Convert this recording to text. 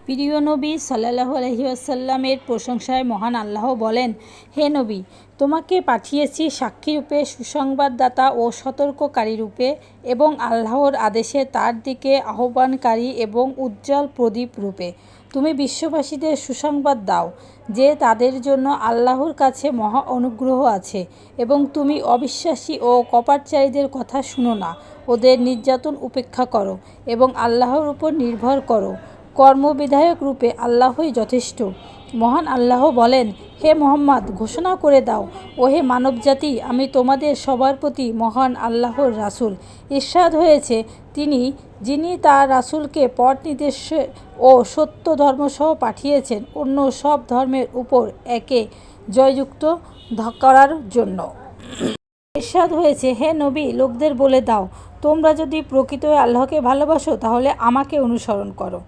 প্রিয় নবী সাল্লাল্লাহু আলাইহি ওয়াসাল্লামের প্রশংসায় মহান আল্লাহ বলেন, হে নবী, তোমাকে পাঠিয়েছি সাক্ষীরূপে, সুসংবাদদাতা ও সতর্ককারী রূপে এবং আল্লাহর আদেশে তার দিকে আহ্বানকারী এবং উজ্জ্বল প্রদীপ রূপে। তুমি বিশ্ববাসীদের সুসংবাদ দাও যে তাদের জন্য আল্লাহর কাছে মহা অনুগ্রহ আছে এবং তুমি অবিশ্বাসী ও কপাটচারীদের কথা শুনো না। ওদের নির্যাতন উপেক্ষা করো এবং আল্লাহর উপর নির্ভর করো। কর্মবিধায়ক রূপে আল্লাহই যথেষ্ট। মহান আল্লাহ বলেন, হে মুহাম্মদ, ঘোষণা করে দাও, ও হে মানবজাতি, আমি তোমাদের সবার প্রতি মহান আল্লাহর রাসূল। ইরশাদ হয়েছে, যিনি তার রাসূলকে পথ নির্দেশ ও সত্য ধর্মসহ পাঠিয়েছেন অন্য সব ধর্মের উপর একে জয়যুক্ত করার জন্য। ইরশাদ হয়েছে, হে নবী, লোকদের বলে দাও, তোমরা যদি প্রকৃতই আল্লাহকে ভালোবাসো তাহলে আমাকে অনুসরণ করো।